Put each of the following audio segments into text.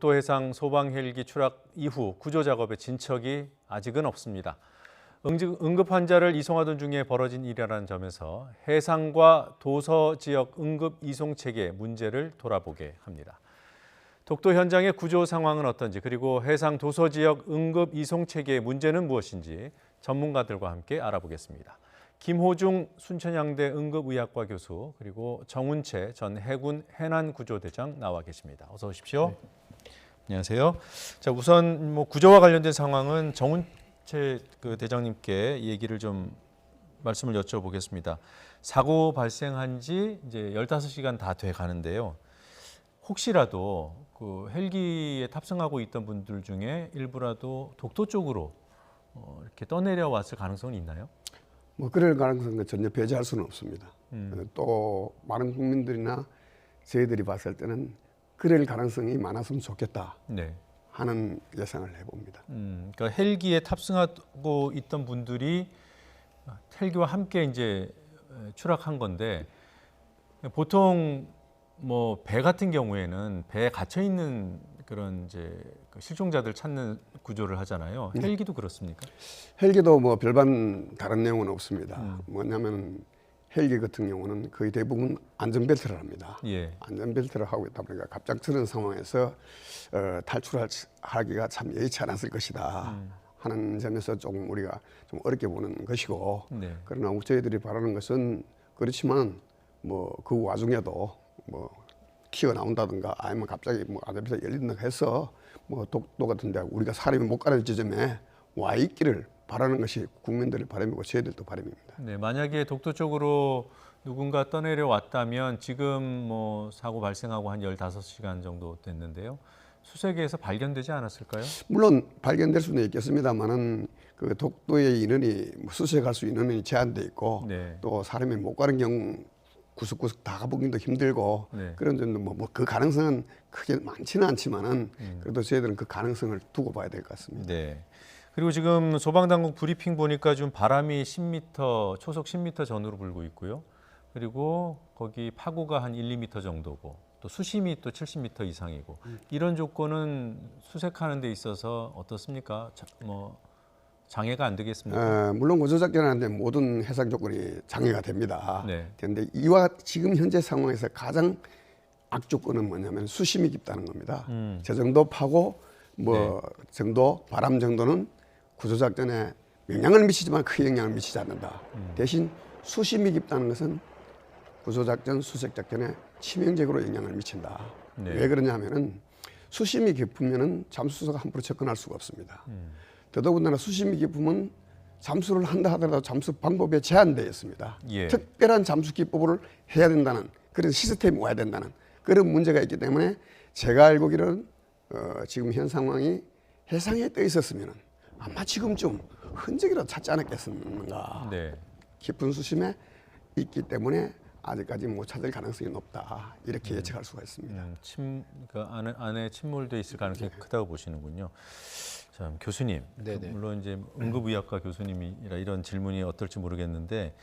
독도 해상 소방 헬기 추락 이후 구조 작업의 진척이 아직은 없습니다. 응급 환자를 이송하던 중에 벌어진 일이라는 점에서 해상과 도서 지역 응급 이송 체계 문제를 돌아보게 합니다. 독도 현장의 구조 상황은 어떤지, 그리고 해상 도서 지역 응급 이송 체계의 문제는 무엇인지 전문가들과 함께 알아보겠습니다. 김호중 순천향대 응급의학과 교수, 그리고 정운채 전 해군 해난구조대장 나와 계십니다. 어서 오십시오. 네. 안녕하세요. 자, 우선 구조와 관련된 상황은 정운채 대장님께 얘기를 좀 말씀을 여쭤보겠습니다. 사고 발생한 지 이제 15시간 다 돼 가는데요. 혹시라도 그 헬기에 탑승하고 있던 분들 중에 일부라도 독도 쪽으로 이렇게 떠내려 왔을 가능성은 있나요? 그럴 가능성은 전혀 배제할 수는 없습니다. 또 많은 국민들이나 저희들이 봤을 때는 그럴 가능성이 많았으면 좋겠다 하는 예상을 해봅니다. 그러니까 헬기에 탑승하고 있던 분들이 헬기와 함께 이제 추락한 건데, 보통 배 같은 경우에는 배에 gat혀 있는 그런 이제 실종자들 찾는 구조를 하잖아요. 헬기도 그렇습니까? 헬기도 별반 다른 내용은 없습니다. 뭐냐면 헬기 같은 경우는 거의 대부분 안전벨트를 합니다. 안전벨트를 하고 있다 보니까 갑작스러운 상황에서 탈출하기가 참 여의치 않았을 것이다 하는 점에서 조금 우리가 좀 어렵게 보는 것이고, 그러나 저희들이 바라는 것은 그렇지만 그 와중에도 튀어 나온다든가 아니면 갑자기 안전벨트 열린다든가 해서 독도 같은데 우리가 사람이 못 가는 지점에 와 있기를 바라는 것이 국민들의 바람이고 저희들도 바람입니다. 네, 만약에 독도 쪽으로 누군가 떠내려 왔다면 지금 사고 발생하고 한 15시간 정도 됐는데요. 수색에서 발견되지 않았을까요? 물론 발견될 수는 있겠습니다만은 그 독도의 인원이 수색할 수 있는 인원이 제한돼 있고 또 사람이 못 가는 경우 구석구석 다 가보기도 힘들고 그런 점도 그 가능성은 크게 많지는 않지만은 그래도 저희들은 그 가능성을 두고 봐야 될 것 같습니다. 그리고 지금 소방당국 브리핑 보니까 좀 바람이 10m, 초속 10m 전후로 불고 있고요. 그리고 거기 파고가 한 1, 2m 정도고 또 수심이 또 70m 이상이고, 이런 조건은 수색하는 데 있어서 어떻습니까? 장애가 안 되겠습니까? 물론 구조작전하는데 모든 해상 조건이 장애가 됩니다. 그런데 이와 지금 현재 상황에서 가장 악조건은 뭐냐면 수심이 깊다는 겁니다. 저 정도 파고 정도 바람 정도는 구조작전에 영향을 미치지만 크게 영향을 미치지 않는다. 대신 수심이 깊다는 것은 구조작전, 수색작전에 치명적으로 영향을 미친다. 왜 그러냐면은 수심이 깊으면은 잠수소가 함부로 접근할 수가 없습니다. 더더군다나 수심이 깊으면 잠수를 한다 하더라도 잠수 방법에 제한되어 있습니다. 특별한 잠수 기법을 해야 된다는 그런 시스템이 와야 된다는 그런 문제가 있기 때문에 제가 알고기로는 지금 현 상황이 해상에 떠 있었으면 아마 지금쯤 흔적이라도 찾지 않았겠는가. 깊은 수심에 있기 때문에 아직까지 못 찾을 가능성이 높다. 이렇게 예측할 수가 있습니다. 안에 침몰돼 있을 가능성이 크다고 보시는군요. 자, 교수님, 물론 이제 응급의학과 교수님이라 이런 질문이 어떨지 모르겠는데,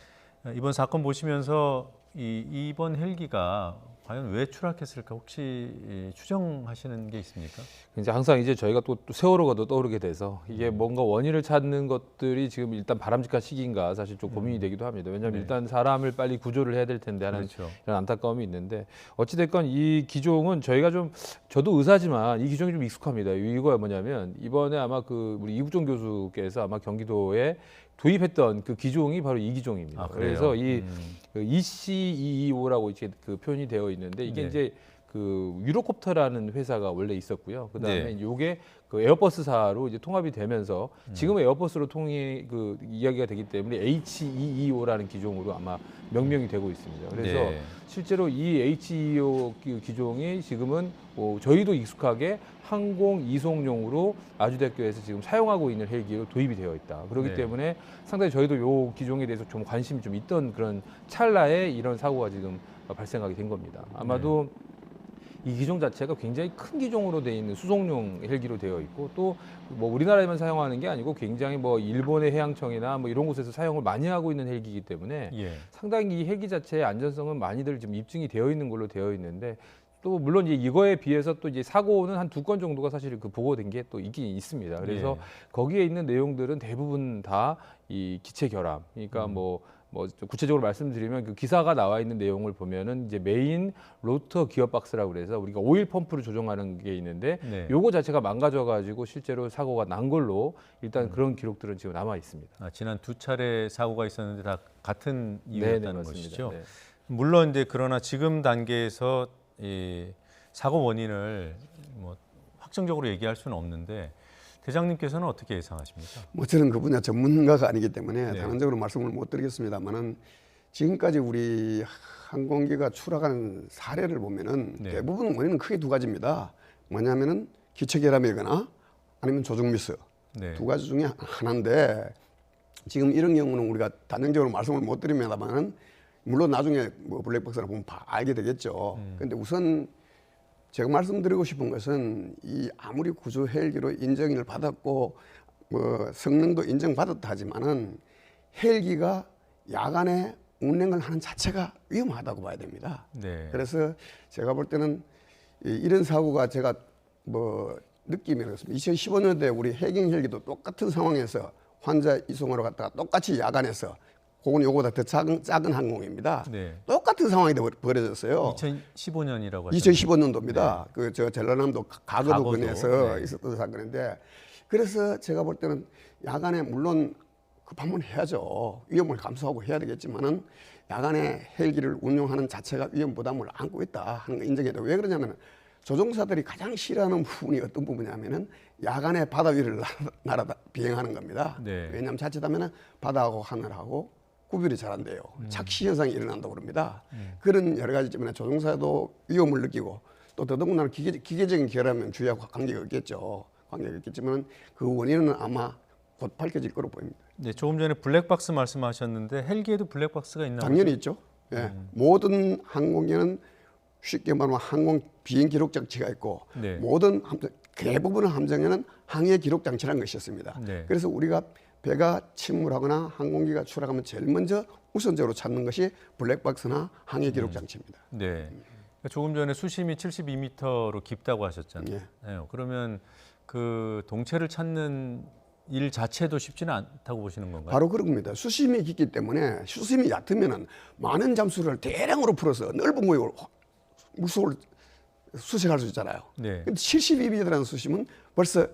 이번 사건 보시면서 이번 헬기가 과연 왜 추락했을까 혹시 추정하시는 게 있습니까? 이제 항상 이제 저희가 또 세월호가 떠오르게 돼서 이게 뭔가 원인을 찾는 것들이 지금 일단 바람직한 시기인가 사실 좀 고민이 되기도 합니다. 왜냐하면 일단 사람을 빨리 구조를 해야 될 텐데 하는 이런 안타까움이 있는데, 어찌됐건 이 기종은 저도 의사지만 이 기종이 좀 익숙합니다. 이거야 뭐냐면 이번에 아마 우리 이국종 교수께서 아마 경기도에 도입했던 그 기종이 바로 이 기종입니다. 그래서 이 EC225라고 이렇게 표현이 되어 있는데, 이게 이제 유로콥터라는 회사가 원래 있었고요. 그다음에 요게 에어버스사로 이제 통합이 되면서 지금은 에어버스로 이야기가 되기 때문에 HEEO라는 기종으로 아마 명명이 되고 있습니다. 그래서 실제로 이 HEEO 기종이 지금은 저희도 익숙하게 항공 이송용으로 아주대학교에서 지금 사용하고 있는 헬기로 도입이 되어 있다. 그렇기 때문에 상당히 저희도 이 기종에 대해서 좀 관심이 좀 있던 그런 찰나에 이런 사고가 지금 발생하게 된 겁니다. 아마도 이 기종 자체가 굉장히 큰 기종으로 되어 있는 수송용 헬기로 되어 있고, 또 우리나라에만 사용하는 게 아니고 굉장히 일본의 해양청이나 이런 곳에서 사용을 많이 하고 있는 헬기이기 때문에 상당히 이 헬기 자체의 안전성은 많이들 지금 입증이 되어 있는 걸로 되어 있는데, 또 물론 이제 이거에 비해서 또 이제 사고는 한 2건 정도가 사실 그 보고된 게 또 있긴 있습니다. 그래서 거기에 있는 내용들은 대부분 다 이 기체 결함. 그러니까 뭐 좀 구체적으로 말씀드리면 그 기사가 나와 있는 내용을 보면은 이제 메인 로터 기어 박스라고 그래서 우리가 오일 펌프를 조정하는 게 있는데 요거 자체가 망가져 가지고 실제로 사고가 난 걸로 일단 그런 기록들은 지금 남아 있습니다. 지난 2차례 사고가 있었는데 다 같은 이유였다는 것이죠. 네. 물론 이제 그러나 지금 단계에서 이 사고 원인을 뭐 확정적으로 얘기할 수는 없는데 대장님께서는 어떻게 예상하십니까? 뭐 저는 그 분야 전문가가 아니기 때문에 네. 단언적으로 말씀을 못 드리겠습니다만은 지금까지 우리 항공기가 추락한 사례를 보면은 대부분 원인은 크게 2가지입니다. 뭐냐면은 기체 결함이거나 아니면 조종 미스 2가지 중에 하나인데 지금 이런 경우는 우리가 단정적으로 말씀을 못 드립니다만은 물론 나중에 뭐 블랙박스를 보면 알게 되겠죠. 근데 우선 제가 말씀드리고 싶은 것은 이 아무리 구조 헬기로 인정을 받았고 뭐 성능도 인정받았다 하지만은 헬기가 야간에 운행을 하는 자체가 위험하다고 봐야 됩니다. 그래서 제가 볼 때는 이런 사고가 제가 뭐 느낌이 그렇습니다. 2015년도에 우리 해경 헬기도 똑같은 상황에서 환자 이송하러 갔다가 똑같이 야간에서 그건 요거보다 더 작은 항공입니다. 똑같은 상황이 벌어졌어요. 2015년이라고 하셨죠. 2015년도입니다. 그 저 전라남도 가거도 근해에서 있었던 사건인데 그래서 제가 볼 때는 야간에 물론 급하면 해야죠. 위험을 감수하고 해야 되겠지만은 야간에 헬기를 운용하는 자체가 위험 부담을 안고 있다 하는 거 인정해야 돼요. 왜 그러냐면은 조종사들이 가장 싫어하는 부분이 어떤 부분이냐면은 야간에 바다 위를 비행하는 겁니다. 왜냐하면 자칫하면은 바다하고 하늘하고 구별이 잘 안 돼요. 착시 현상이 일어난다고 그럽니다. 그런 여러 가지 때문에 조종사도 위험을 느끼고 또 더더군다나 기계적인 결함이면 주의하고 관계가 없겠죠. 관계가 있겠지만 그 원인은 아마 곧 밝혀질 거로 보입니다. 네, 조금 전에 블랙박스 말씀하셨는데 헬기에도 블랙박스가 있나요? 당연히 있죠. 모든 항공기는 쉽게 말하면 항공 비행 기록 장치가 있고 모든 대부분의 함정에는 항해 기록 장치라는 것이 있습니다. 그래서 우리가 배가 침몰하거나 항공기가 추락하면 제일 먼저 우선적으로 찾는 것이 블랙박스나 항해 기록 장치입니다. 조금 전에 수심이 72m로 깊다고 하셨잖아요. 그러면 그 동체를 찾는 일 자체도 쉽지는 않다고 보시는 건가요? 바로 그런 겁니다. 수심이 깊기 때문에 수심이 얕으면은 많은 잠수를 대량으로 풀어서 넓은 구역을 물속을 수색할 수 있잖아요. 근데 72m라는 수심은 벌써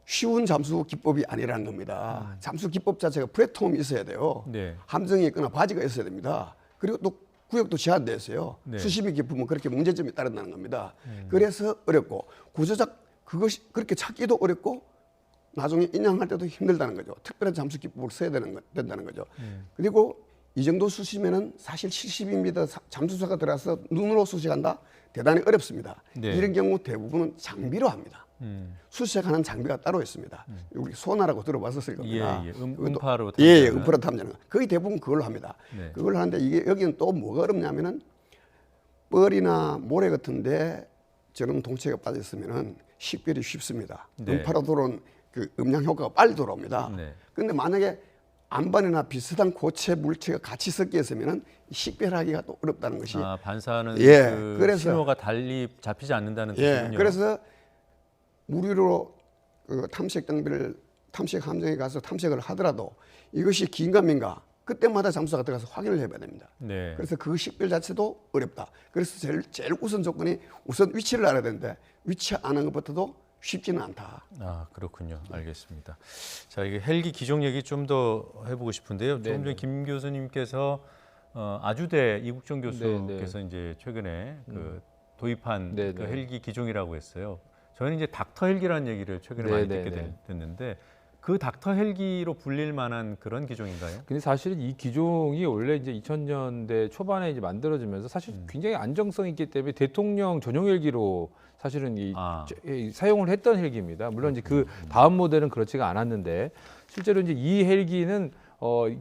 쉬운 잠수 기법이 아니라는 겁니다. 잠수 기법 자체가 플랫폼이 있어야 돼요. 함정이 있거나 바지가 있어야 됩니다. 그리고 또 구역도 제한되어 있어요. 수심이 깊으면 그렇게 문제점이 따른다는 겁니다. 그래서 어렵고 구조작 그것이 그렇게 찾기도 어렵고 나중에 인양할 때도 힘들다는 거죠. 특별한 잠수 기법을 써야 된다는 거죠. 그리고 이 정도 수심에는 사실 72m 잠수사가 들어가서 눈으로 수색한다? 대단히 어렵습니다. 이런 경우 대부분은 장비로 합니다. 수색하는 장비가 따로 있습니다. 우리 소나라고 들어봤었을 겁니다. 음파로 탐지하는. 음파로 탐지하는 거. 거의 대부분 그걸로 합니다. 그걸 하는데 이게 여기는 또 뭐가 어렵냐면은 뻘이나 모래 같은데 저런 동체가 빠져 있으면은 식별이 쉽습니다. 음파로 들어온 그 음량 효과가 빨리 들어옵니다. 그런데 만약에 안반이나 비슷한 고체 물체가 같이 섞여 있으면은 식별하기가 또 어렵다는 것이. 반사하는 그 그래서, 신호가 달리 잡히지 않는다는 뜻이군요. 그래서 물 위로 그 탐색 함정에 가서 탐색을 하더라도 이것이 긴가민가 그때마다 잠수사가 들어가서 확인을 해봐야 됩니다. 그래서 그 식별 자체도 어렵다. 그래서 제일 우선 조건이 우선 위치를 알아야 되는데 위치 아는 것부터도 쉽지는 않다. 그렇군요. 알겠습니다. 자, 이게 헬기 기종 얘기 좀 더 해보고 싶은데요. 조금 전에 김 교수님께서 아주대 이국정 교수께서 이제 최근에 그 도입한 그 헬기 기종이라고 했어요. 저희는 이제 닥터 헬기라는 얘기를 최근에 많이 듣게 됐는데 그 닥터 헬기로 불릴 만한 그런 기종인가요? 근데 사실은 이 기종이 원래 이제 2000년대 초반에 이제 만들어지면서 사실 굉장히 안정성이 있기 때문에 대통령 전용 헬기로 사실은 사용을 했던 헬기입니다. 물론 이제 그 다음 모델은 그렇지가 않았는데 실제로 이제 이 헬기는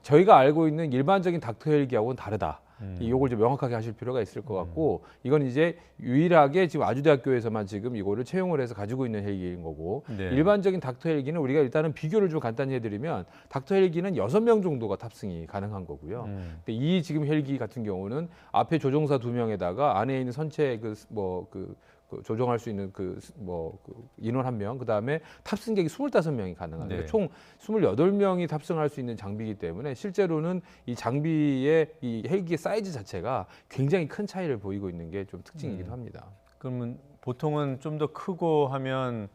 저희가 알고 있는 일반적인 닥터 헬기하고는 다르다. 이걸 좀 명확하게 하실 필요가 있을 것 같고 이건 이제 유일하게 지금 아주대학교에서만 지금 이거를 채용을 해서 가지고 있는 헬기인 거고 일반적인 닥터 헬기는 우리가 일단은 비교를 좀 간단히 해드리면 닥터 헬기는 6명 정도가 탑승이 가능한 거고요. 근데 이 지금 헬기 같은 경우는 앞에 조종사 2명에다가 안에 있는 선체 조정할 수 있는 인원 1명, 그다음에 탑승객이 25명이 가능합니다. 네. 총 28명이 탑승할 수 있는 장비이기 때문에 실제로는 이 장비의 이 헬기의 사이즈 자체가 굉장히 큰 차이를 보이고 있는 게 좀 특징이기도 합니다. 그러면 보통은 좀 더 크고 하면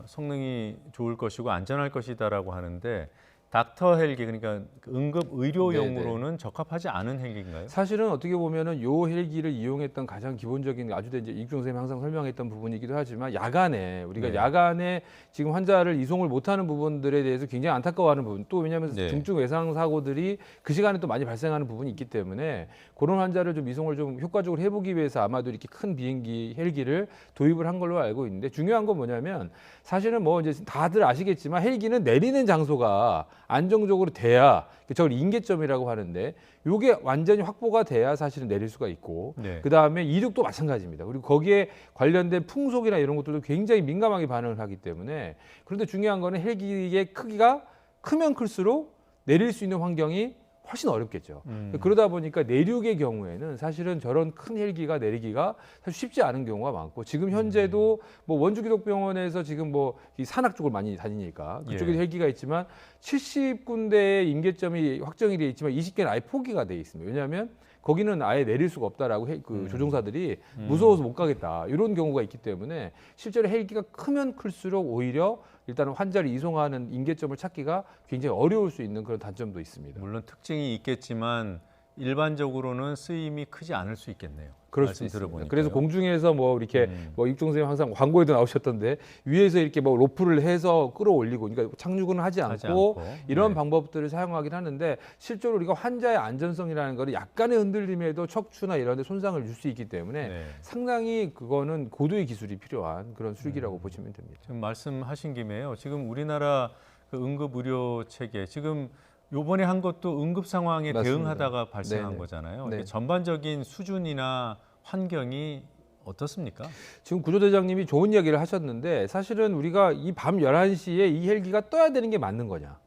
성능이 좋을 것이고 안전할 것이다라고 하는데 닥터 헬기 그러니까 응급 의료용으로는 적합하지 않은 헬기인가요? 사실은 어떻게 보면은 요 헬기를 이용했던 가장 기본적인 아주 이제 이익종 선생님이 항상 설명했던 부분이기도 하지만 야간에 우리가 네. 야간에 지금 환자를 이송을 못하는 부분들에 대해서 굉장히 안타까워하는 부분 또 왜냐하면 네. 중증 외상 사고들이 그 시간에 또 많이 발생하는 부분이 있기 때문에 그런 환자를 좀 이송을 좀 효과적으로 해보기 위해서 아마도 이렇게 큰 비행기 헬기를 도입을 한 걸로 알고 있는데 중요한 건 뭐냐면 사실은 뭐 이제 다들 아시겠지만 헬기는 내리는 장소가 안정적으로 돼야 저걸 인계점이라고 하는데 이게 완전히 확보가 돼야 사실은 내릴 수가 있고 네. 그다음에 이륙도 마찬가지입니다. 그리고 거기에 관련된 풍속이나 이런 것들도 굉장히 민감하게 반응을 하기 때문에 그런데 중요한 거는 헬기의 크기가 크면 클수록 내릴 수 있는 환경이 훨씬 어렵겠죠. 그러다 보니까 내륙의 경우에는 사실은 저런 큰 헬기가 내리기가 사실 쉽지 않은 경우가 많고 지금 현재도 뭐 원주기독병원에서 지금 뭐 이 산악 쪽을 많이 다니니까 그쪽에 예. 헬기가 있지만 70군데의 임계점이 확정이 돼 있지만 20개는 아예 포기가 돼 있습니다. 왜냐하면 거기는 아예 내릴 수가 없다라고 조종사들이 무서워서 못 가겠다 이런 경우가 있기 때문에 실제로 헬기가 크면 클수록 오히려 일단은 환자를 이송하는 인계점을 찾기가 굉장히 어려울 수 있는 그런 단점도 있습니다. 물론 특징이 있겠지만 일반적으로는 쓰임이 크지 않을 수 있겠네요. 그럴 말씀 수 있습니다. 들어보니까요. 그래서 공중에서 뭐 이렇게 뭐 입종 선생님 항상 광고에도 나오셨던데 위에서 이렇게 뭐 로프를 해서 끌어올리고 그러니까 착륙은 하지 않고 이런 네. 방법들을 사용하긴 하는데 실제로 우리가 환자의 안전성이라는 거를 약간의 흔들림에도 척추나 이런 데 손상을 줄 수 있기 때문에 네. 상당히 그거는 고도의 기술이 필요한 그런 수리기라고 보시면 됩니다. 지금 말씀하신 김에요. 지금 우리나라 그 응급 의료 체계 지금 요번에 한 것도 응급 상황에 맞습니다. 대응하다가 발생한 네네. 거잖아요. 네. 이게 전반적인 수준이나 환경이 어떻습니까? 지금 구조대장님이 좋은 이야기를 하셨는데 사실은 우리가 이 밤 11시에 이 헬기가 떠야 되는 게 맞는 거냐.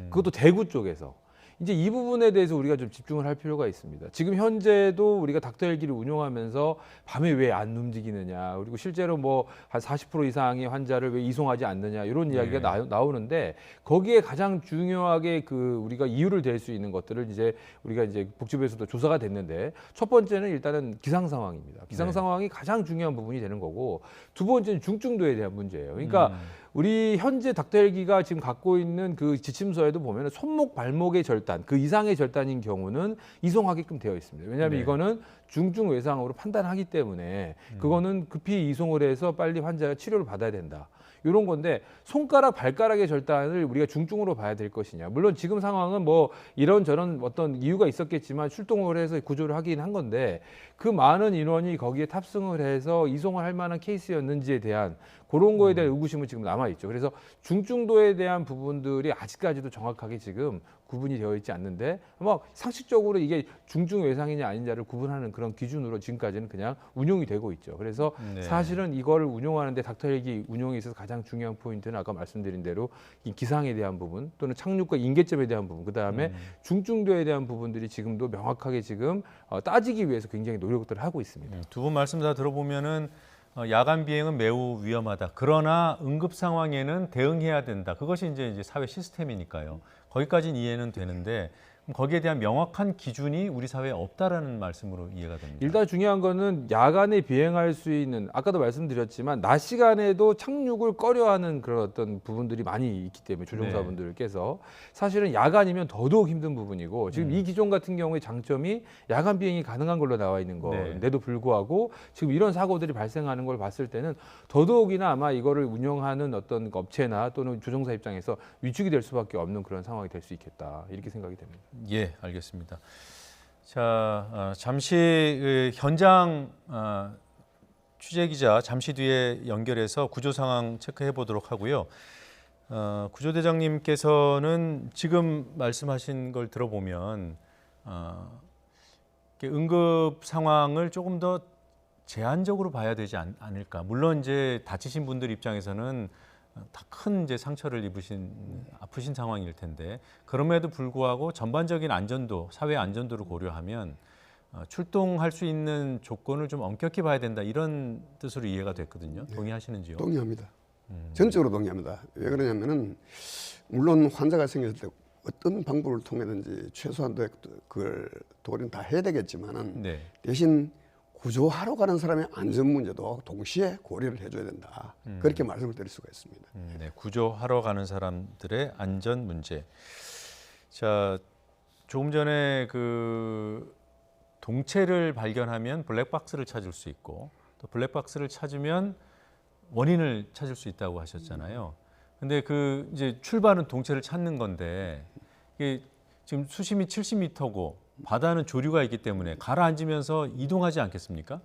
그것도 대구 쪽에서. 이제 이 부분에 대해서 우리가 좀 집중을 할 필요가 있습니다. 지금 현재도 우리가 닥터 헬기를 운용하면서 밤에 왜 안 움직이느냐, 그리고 실제로 뭐 한 40% 이상의 환자를 왜 이송하지 않느냐 이런 이야기가 나오는데 거기에 가장 중요하게 그 우리가 이유를 댈 수 있는 것들을 이제 우리가 이제 복지부에서도 조사가 됐는데 첫 번째는 일단은 기상 상황입니다. 기상 상황이 가장 중요한 부분이 되는 거고 두 번째는 중증도에 대한 문제예요. 그러니까 우리 현재 닥터 헬기가 지금 갖고 있는 그 지침서에도 보면 손목 발목의 절단 그 이상의 절단인 경우는 이송하게끔 되어 있습니다. 왜냐하면 네. 이거는 중증 외상으로 판단하기 때문에 그거는 급히 이송을 해서 빨리 환자가 치료를 받아야 된다. 이런 건데 손가락, 발가락의 절단을 우리가 중증으로 봐야 될 것이냐. 물론 지금 상황은 뭐 이런저런 어떤 이유가 있었겠지만 출동을 해서 구조를 하긴 한 건데 그 많은 인원이 거기에 탑승을 해서 이송을 할 만한 케이스였는지에 대한 그런 거에 대한 의구심은 지금 남아있죠. 그래서 중증도에 대한 부분들이 아직까지도 정확하게 지금 구분이 되어 있지 않는데 아마 상식적으로 이게 중증 외상이냐 아니냐를 구분하는 그런 기준으로 지금까지는 그냥 운용이 되고 있죠. 그래서 네. 사실은 이거를 운용하는데 닥터 헬기 운용에 있어서 가장 중요한 포인트는 아까 말씀드린 대로 이 기상에 대한 부분 또는 착륙과 인계점에 대한 부분 그다음에 중증도에 대한 부분들이 지금도 명확하게 지금 따지기 위해서 굉장히 노력들을 하고 있습니다. 두 분 말씀 다 들어보면은 야간 비행은 매우 위험하다. 그러나 응급 상황에는 대응해야 된다. 그것이 이제 사회 시스템이니까요. 거기까지는 이해는 되는데 그럼 거기에 대한 명확한 기준이 우리 사회에 없다라는 말씀으로 이해가 됩니다. 일단 중요한 거는 야간에 비행할 수 있는 아까도 말씀드렸지만 낮 시간에도 착륙을 꺼려하는 그런 어떤 부분들이 많이 있기 때문에 조종사분들께서 사실은 야간이면 더더욱 힘든 부분이고 지금 이 기종 같은 경우에 장점이 야간 비행이 가능한 걸로 나와 있는 건데도 불구하고 지금 이런 사고들이 발생하는 걸 봤을 때는 더더욱이나 아마 이거를 운영하는 어떤 업체나 또는 조종사 입장에서 위축이 될 수밖에 없는 그런 상황이 될 수 있겠다 이렇게 생각이 됩니다. 예, 알겠습니다. 자, 잠시 현장 취재 기자 잠시 뒤에 연결해서 구조 상황 체크해 보도록 하고요. 구조대장님께서는 지금 말씀하신 걸 들어보면 응급 상황을 조금 더 제한적으로 봐야 되지 않을까. 물론 이제 다치신 분들 입장에서는 다 큰 이제 상처를 아프신 상황일 텐데 그럼에도 불구하고 전반적인 안전도, 사회 안전도를 고려하면 출동할 수 있는 조건을 좀 엄격히 봐야 된다 이런 뜻으로 이해가 됐거든요. 동의하시는지요? 동의합니다. 전적으로 동의합니다. 왜 그러냐면은 물론 환자가 생겼을 때 어떤 방법을 통해든지 최소한 그걸 도리는 다 해야 되겠지만은 네. 대신 구조하러 가는 사람의 안전 문제도 동시에 고려를 해줘야 된다. 그렇게 말씀을 드릴 수가 있습니다. 네, 구조하러 가는 사람들의 안전 문제. 자, 조금 전에 그 동체를 발견하면 블랙박스를 찾을 수 있고 또 블랙박스를 찾으면 원인을 찾을 수 있다고 하셨잖아요. 근데 그 이제 출발은 동체를 찾는 건데 이게 지금 수심이 70m고 바다는 조류가 있기 때문에 가라앉으면서 이동하지 않겠습니까?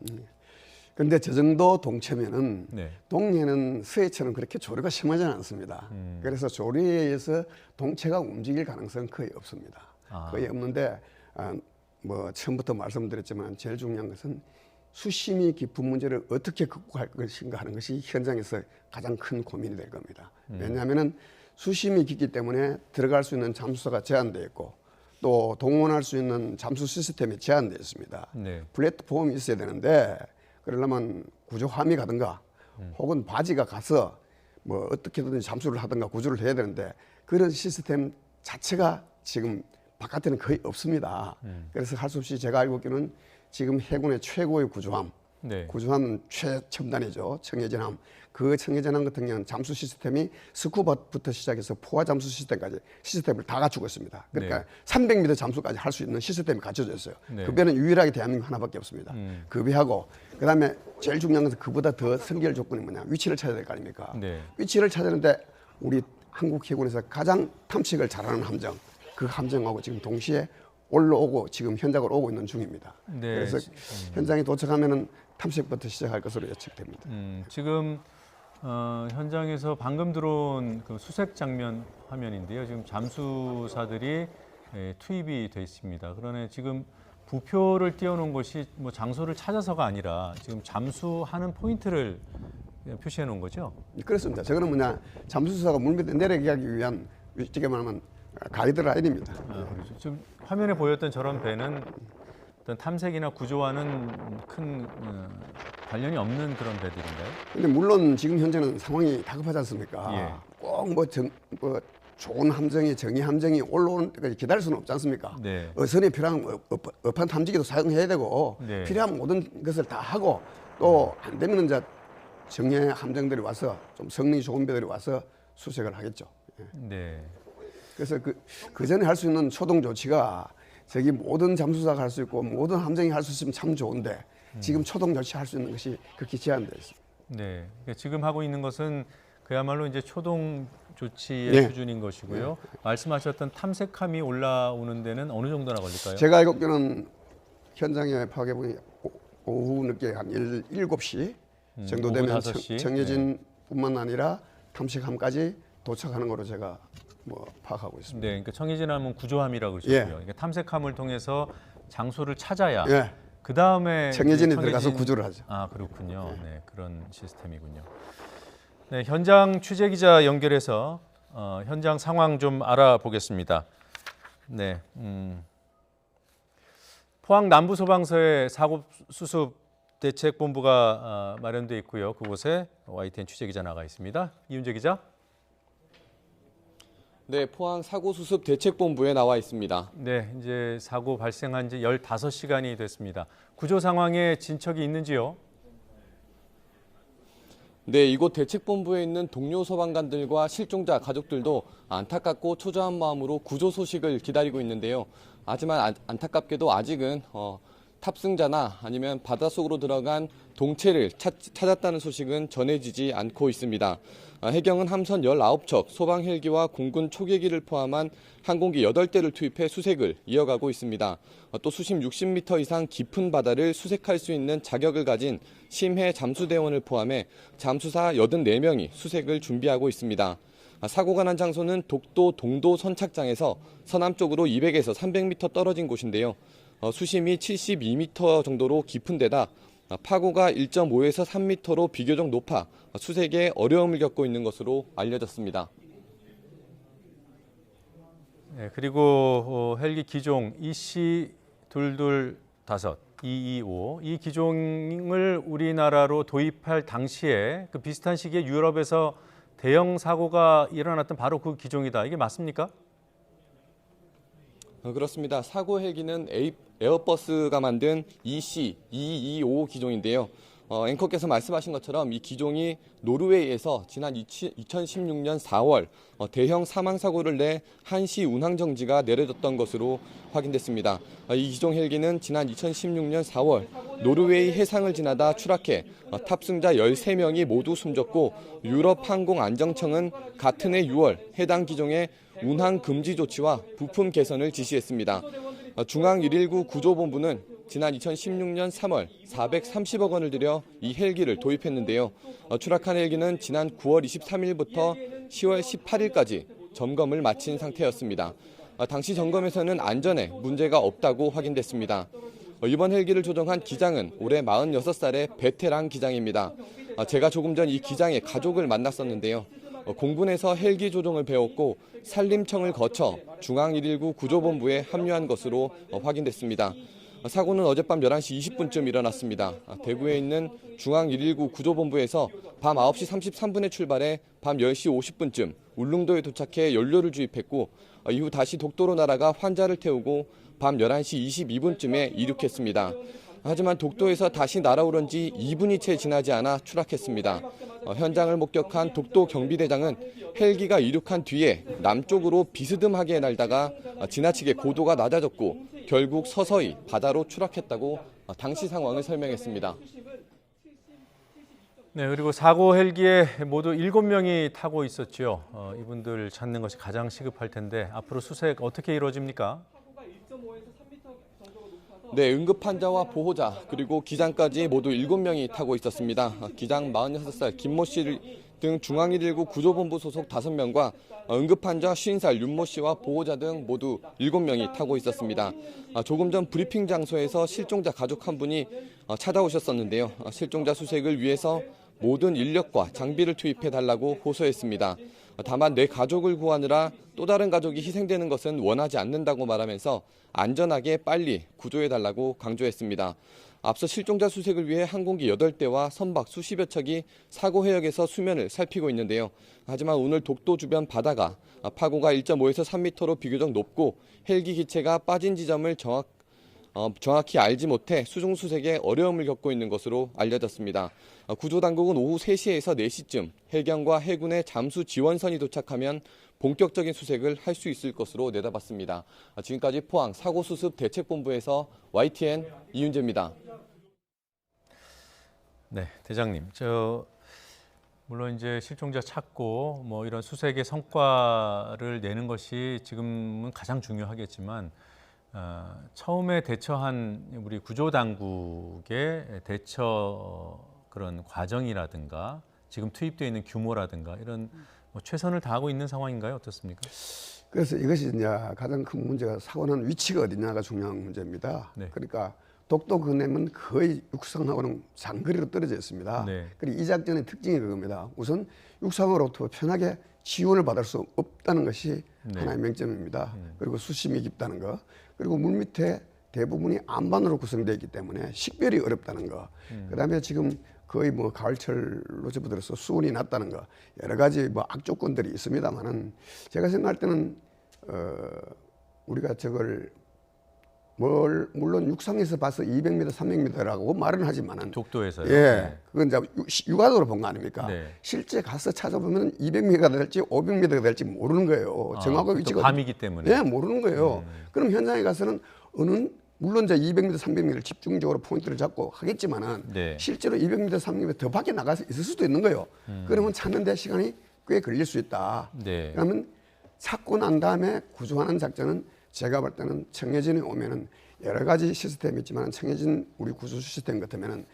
그런데 저 정도 동체면은 네. 동해는 서해처럼 그렇게 조류가 심하지는 않습니다. 그래서 조류에 의해서 동체가 움직일 가능성은 거의 없습니다. 거의 없는데 뭐 처음부터 말씀드렸지만 제일 중요한 것은 수심이 깊은 문제를 어떻게 극복할 것인가 하는 것이 현장에서 가장 큰 고민이 될 겁니다. 왜냐하면은 수심이 깊기 때문에 들어갈 수 있는 잠수사가 제한되어 있고 또 동원할 수 있는 잠수 시스템이 제한되어 있습니다. 네. 플랫폼이 있어야 되는데 그러려면 구조함이 가든가 혹은 바지가 가서 뭐 어떻게든 잠수를 하든가 구조를 해야 되는데 그런 시스템 자체가 지금 바깥에는 거의 없습니다. 그래서 할 수 없이 제가 알고 있기는 지금 해군의 최고의 구조함, 네. 구조함은 최첨단이죠. 청해전함. 그 청해전함 같은 경우는 잠수 시스템이 스쿠버부터 시작해서 포화 잠수 시스템까지 시스템을 다 갖추고 있습니다. 그러니까 네. 300m 잠수까지 할 수 있는 시스템이 갖춰져 있어요. 네. 그 배는 유일하게 대한민국 하나밖에 없습니다. 그 배하고 그다음에 제일 중요한 것은 그보다 더 선결 조건이 뭐냐 위치를 찾아야 될 거 아닙니까? 네. 위치를 찾았는데 우리 한국 해군에서 가장 탐색을 잘하는 함정, 그 함정하고 지금 동시에 올라오고 지금 현장으로 오고 있는 중입니다. 네. 그래서 현장에 도착하면은 탐색부터 시작할 것으로 예측됩니다. 지금 현장에서 방금 들어온 그 수색 장면 화면인데요. 지금 잠수사들이 투입이 돼 있습니다. 그러나 지금 부표를 띄워놓은 것이 뭐 장소를 찾아서가 아니라 지금 잠수하는 포인트를 표시해 놓은 거죠. 그렇습니다. 저거는 뭐냐 잠수사가 물 밑에 내려가기 위한 쉽게 말하면 가이드라인입니다. 그렇죠. 지금 화면에 보였던 저런 배는 어떤 탐색이나 구조와는 큰 관련이 없는 그런 배들인가요? 근데 물론 지금 현재는 상황이 다급하지 않습니까? 예. 꼭 뭐 좋은 함정이 정의 함정이 올라오는 때까지 기다릴 수는 없지 않습니까? 네. 어선에 필요한 어판 탐지기도 사용해야 되고 네. 필요한 모든 것을 다 하고 또 안 되면 이제 정예 함정들이 와서 좀 성능이 좋은 배들이 와서 수색을 하겠죠. 예. 네. 그래서 그 전에 할 수 있는 초동 조치가 저기 모든 잠수사가 할 수 있고 모든 함정이 할 수 있으면 참 좋은데 지금 초동 조치할 수 있는 것이 그렇게 제한되어 있습니다. 네. 그러니까 지금 하고 있는 것은 그야말로 이제 초동 조치의 네. 수준인 것이고요. 말씀하셨던 탐색함이 올라오는 데는 어느 정도나 걸릴까요? 제가 알고 있기는 현장에 파괴분이 오후 늦게 한 7시 정도 오후 되면 5시? 청해진뿐만 아니라 탐색함까지 도착하는 거로 제가 뭐 파악하고 있습니다. 네, 그러니까 청해진함은 구조함이라고 그러셨고요. 예. 그러니까 탐색함을 통해서 장소를 찾아야 예. 그 다음에 청해진에 들어가서 구조를 하죠. 아 그렇군요. 네, 그런 시스템이군요. 네, 현장 취재 기자 연결해서 현장 상황 좀 알아보겠습니다. 네, 포항 남부소방서에 사고 수습 대책본부가 마련돼 있고요. 그곳에 YTN 취재 기자 나가 있습니다. 이윤재 기자. 네, 포항 사고수습 대책본부에 나와 있습니다. 네, 이제 사고 발생한 지 15시간이 됐습니다. 구조 상황에 진척이 있는지요? 네, 이곳 대책본부에 있는 동료 소방관들과 실종자 가족들도 안타깝고 초조한 마음으로 구조 소식을 기다리고 있는데요. 하지만 안타깝게도 아직은 탑승자나 아니면 바닷속으로 들어간 동체를 찾았다는 소식은 전해지지 않고 있습니다. 해경은 함선 19척, 소방 헬기와 공군 초계기를 포함한 항공기 8대를 투입해 수색을 이어가고 있습니다. 또 수심 60m 이상 깊은 바다를 수색할 수 있는 자격을 가진 심해 잠수대원을 포함해 잠수사 84명이 수색을 준비하고 있습니다. 사고가 난 장소는 독도 동도 선착장에서 서남쪽으로 200에서 300m 떨어진 곳인데요. 수심이 72m 정도로 깊은 데다 파고가 1.5에서 3m로 비교적 높아 수색에 어려움을 겪고 있는 것으로 알려졌습니다. 네, 그리고 헬기 기종 EC22 225 이 기종을 우리나라로 도입할 당시에 그 비슷한 시기에 유럽에서 대형 사고가 일어났던 바로 그 기종이다. 이게 맞습니까? 그렇습니다. 사고 헬기는 에어버스가 만든 EC-225 기종인데요. 앵커께서 말씀하신 것처럼 이 기종이 노르웨이에서 지난 2016년 4월 대형 사망 사고를 내 한시 운항 정지가 내려졌던 것으로 확인됐습니다. 이 기종 헬기는 지난 2016년 4월 노르웨이 해상을 지나다 추락해 탑승자 13명이 모두 숨졌고 유럽 항공 안정청은 같은 해 6월 해당 기종의 운항 금지 조치와 부품 개선을 지시했습니다. 중앙 119 구조본부는 지난 2016년 3월 430억 원을 들여 이 헬기를 도입했는데요. 추락한 헬기는 지난 9월 23일부터 10월 18일까지 점검을 마친 상태였습니다. 당시 점검에서는 안전에 문제가 없다고 확인됐습니다. 이번 헬기를 조종한 기장은 올해 46살의 베테랑 기장입니다. 제가 조금 전 이 기장의 가족을 만났었는데요. 공군에서 헬기 조종을 배웠고 산림청을 거쳐 중앙 119 구조본부에 합류한 것으로 확인됐습니다. 사고는 어젯밤 11시 20분쯤 일어났습니다. 대구에 있는 중앙 119 구조본부에서 밤 9시 33분에 출발해 밤 10시 50분쯤 울릉도에 도착해 연료를 주입했고 이후 다시 독도로 날아가 환자를 태우고 밤 11시 22분쯤에 이륙했습니다. 하지만 독도에서 다시 날아오른 지 2분이 채 지나지 않아 추락했습니다. 현장을 목격한 독도 경비대장은 헬기가 이륙한 뒤에 남쪽으로 비스듬하게 날다가 지나치게 고도가 낮아졌고 결국 서서히 바다로 추락했다고 당시 상황을 설명했습니다. 네, 그리고 사고 헬기에 모두 7명이 타고 있었죠. 이분들 찾는 것이 가장 시급할 텐데 앞으로 수색 어떻게 이루어집니까? 네, 응급 환자와 보호자 그리고 기장까지 모두 7명이 타고 있었습니다. 기장 46살 김모 씨 등 중앙119 구조본부 소속 5명과 응급 환자 50살 윤모 씨와 보호자 등 모두 7명이 타고 있었습니다. 조금 전 브리핑 장소에서 실종자 가족 한 분이 찾아오셨었는데요. 실종자 수색을 위해서 모든 인력과 장비를 투입해달라고 호소했습니다. 다만 내 가족을 구하느라 또 다른 가족이 희생되는 것은 원하지 않는다고 말하면서 안전하게 빨리 구조해달라고 강조했습니다. 앞서 실종자 수색을 위해 항공기 8대와 선박 수십여 척이 사고 해역에서 수면을 살피고 있는데요. 하지만 오늘 독도 주변 바다가 파고가 1.5에서 3m로 비교적 높고 헬기 기체가 빠진 지점을 정확히 알지 못해 수중 수색에 어려움을 겪고 있는 것으로 알려졌습니다. 구조당국은 오후 3시에서 4시쯤 해경과 해군의 잠수 지원선이 도착하면 본격적인 수색을 할 수 있을 것으로 내다봤습니다. 지금까지 포항 사고수습 대책본부에서 YTN 이윤재입니다. 네, 대장님. 물론 이제 실종자 찾고 뭐 이런 수색의 성과를 내는 것이 지금은 가장 중요하겠지만 처음에 대처한 우리 구조 당국의 대처 그런 과정이라든가 지금 투입되어 있는 규모라든가 이런 뭐 최선을 다하고 있는 상황인가요? 어떻습니까? 그래서 이것이 이제 가장 큰 문제가 사고 난 위치가 어디냐가 중요한 문제입니다. 네. 그러니까 독도 근해는 거의 육상하고는 장거리로 떨어져 있습니다. 네. 그리고 이 작전의 특징이 그겁니다. 우선 육상으로부터 편하게 지원을 받을 수 없다는 것이 네. 하나의 명점입니다. 그리고 수심이 깊다는 거, 그리고 물 밑에 대부분이 안반으로 구성되어 있기 때문에 식별이 어렵다는 거, 그다음에 지금 거의 뭐 가을철로 접어들어서 수온이 낮다는 거, 여러 가지 뭐 악조건들이 있습니다만은 제가 생각할 때는 우리가 저걸 물론 육상에서 봐서 200m, 300m라고 말은 하지만은 독도에서요. 예, 네. 그건 이제 육안으로 본 거 아닙니까? 네. 실제 가서 찾아보면 200m가 될지 500m가 될지 모르는 거예요. 정확하게 위치가 밤이기 때문에. 예, 모르는 거예요. 그럼 현장에 가서는 물론 이제 200m, 300m를 집중적으로 포인트를 잡고 하겠지만은 네. 실제로 200m, 300m 더 밖에 나가서 있을 수도 있는 거예요. 그러면 찾는데 시간이 꽤 걸릴 수 있다. 네. 그러면 찾고 난 다음에 구조하는 작전은 제가 볼 때는 청해진에 오면은 여러 가지 시스템이 있지만 청해진 우리 구조 시스템 같으면은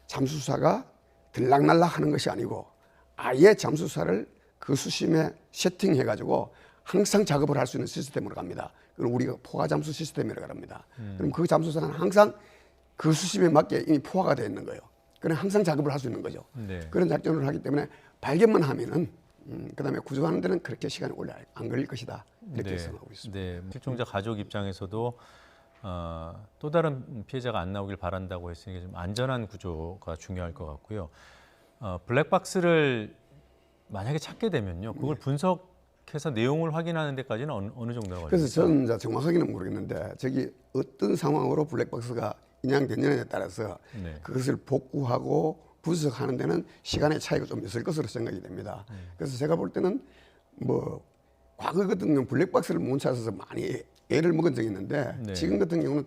잠수사가 들락날락 하는 것이 아니고 아예 잠수사를 그 수심에 세팅해가지고 항상 작업을 할 수 있는 시스템으로 갑니다. 그럼 우리가 포화 잠수 시스템이라고 합니다. 그럼 그 잠수사는 항상 그 수심에 맞게 이미 포화가 되어 있는 거예요. 그럼 항상 작업을 할 수 있는 거죠. 네. 그런 작전을 하기 때문에 발견만 하면은 그다음에 구조하는 데는 그렇게 시간이 오래 안 걸릴 것이다. 이렇게 네. 생각하고 있습니다. 네. 실종자 가족 입장에서도 또 다른 피해자가 안 나오길 바란다고 했으니까 좀 안전한 구조가 중요할 것 같고요. 블랙박스를 만약에 찾게 되면요, 그걸 분석해서 내용을 확인하는 데까지는 어느 정도가 걸립니까? 그래서 저는 이제 정확하게는 모르겠는데 저기 어떤 상황으로 블랙박스가 인양됐느냐에 따라서 그것을 복구하고 분석하는 데는 시간의 차이가 좀 있을 것으로 생각이 됩니다. 그래서 제가 볼 때는 뭐 과거 같은 경우는 블랙박스를 못 찾아서 많이 애를 먹은 적이 있는데 지금 같은 경우는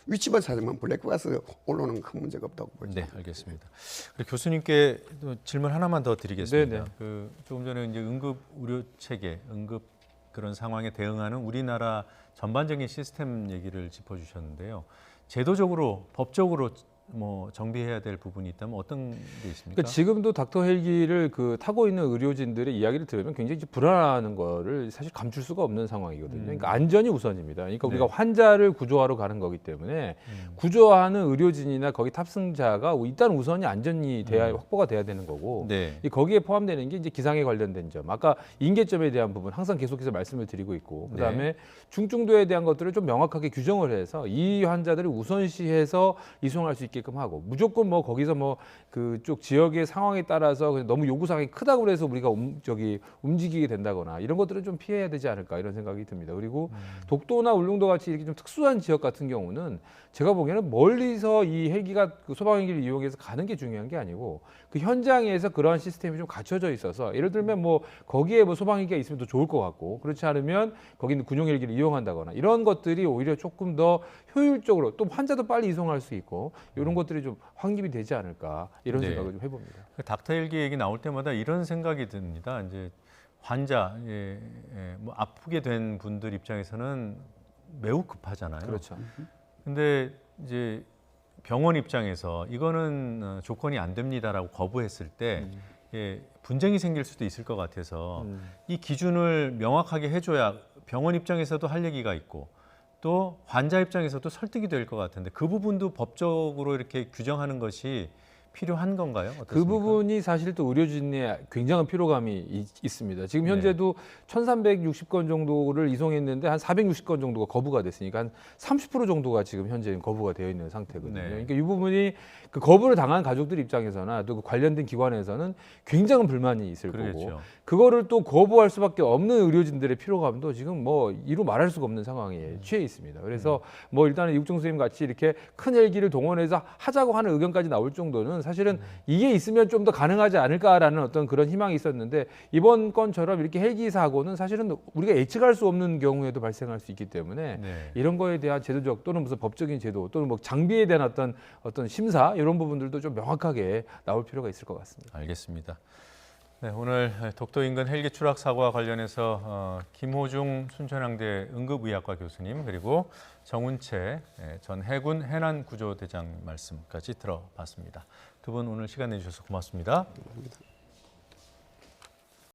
위치만 찾으면 블랙박스 올라오는 큰 문제가 없다고 보죠. 네, 알겠습니다. 그리고 교수님께 또 질문 하나만 더 드리겠습니다. 네네. 조금 전에 이제 응급 의료 체계, 응급 그런 상황에 대응하는 우리나라 전반적인 시스템 얘기를 짚어주셨는데요. 제도적으로, 법적으로 뭐 정비해야 될 부분이 있다면 어떤 게 있습니까? 그러니까 지금도 닥터 헬기를 타고 있는 의료진들의 이야기를 들으면 굉장히 불안한 거를 사실 감출 수가 없는 상황이거든요. 그러니까 안전이 우선입니다. 그러니까 우리가 환자를 구조하러 가는 거기 때문에 구조하는 의료진이나 거기 탑승자가 일단 우선이 안전이 확보가 돼야 되는 거고 거기에 포함되는 게 이제 기상에 관련된 점, 아까 인계점에 대한 부분 항상 계속해서 말씀을 드리고 있고 그다음에 중증도에 대한 것들을 좀 명확하게 규정을 해서 이 환자들을 우선시해서 이송할 수 있게 하고 무조건 뭐 거기서 뭐 그쪽 지역의 상황에 따라서 너무 요구 사항이 크다고 해서 우리가 움직이게 된다거나 이런 것들은 좀 피해야 되지 않을까 이런 생각이 듭니다. 그리고 독도나 울릉도 같이 이렇게 좀 특수한 지역 같은 경우는 제가 보기에는 멀리서 이 헬기가 소방 헬기를 이용해서 가는 게 중요한 게 아니고 그 현장에서 그러한 시스템이 좀 갖춰져 있어서 예를 들면 뭐 거기에 뭐 소방 헬기가 있으면 더 좋을 것 같고 그렇지 않으면 거기는 군용 헬기를 이용한다거나 이런 것들이 오히려 조금 더 효율적으로 또 환자도 빨리 이송할 수 있고 이런 것들이 좀 확립이 되지 않을까 이런 생각을 좀 해봅니다. 닥터 헬기 얘기 나올 때마다 이런 생각이 듭니다. 이제 환자, 뭐 아프게 된 분들 입장에서는 매우 급하잖아요. 그렇죠. 근데 이제 병원 입장에서 이거는 조건이 안 됩니다라고 거부했을 때 분쟁이 생길 수도 있을 것 같아서 이 기준을 명확하게 해줘야 병원 입장에서도 할 얘기가 있고 또 환자 입장에서도 설득이 될 것 같은데 그 부분도 법적으로 이렇게 규정하는 것이 필요한 건가요? 어떻습니까? 그 부분이 사실 또 의료진의 굉장한 피로감이 있습니다. 지금 현재도 1,360건 정도를 이송했는데 한 460건 정도가 거부가 됐으니까 한 30% 정도가 지금 현재 거부가 되어 있는 상태거든요. 그러니까 이 부분이 그 거부를 당한 가족들 입장에서나 또 그 관련된 기관에서는 굉장한 불만이 있을 거고 그거를 또 거부할 수밖에 없는 의료진들의 피로감도 지금 뭐 이루 말할 수가 없는 상황에 취해 있습니다. 그래서 뭐 일단은 육정 선생님 같이 이렇게 큰 헬기를 동원해서 하자고 하는 의견까지 나올 정도는 사실은 이게 있으면 좀 더 가능하지 않을까라는 어떤 그런 희망이 있었는데 이번 건처럼 이렇게 헬기 사고는 사실은 우리가 예측할 수 없는 경우에도 발생할 수 있기 때문에 이런 거에 대한 제도적 또는 무슨 법적인 제도 또는 뭐 장비에 대한 어떤 심사 이런 부분들도 좀 명확하게 나올 필요가 있을 것 같습니다. 알겠습니다. 네, 오늘 독도 인근 헬기 추락 사고와 관련해서 김호중 순천향대 응급의학과 교수님 그리고 정운채 전 해군 해난구조대장 말씀까지 들어봤습니다. 두 분 오늘 시간 내주셔서 고맙습니다. 감사합니다.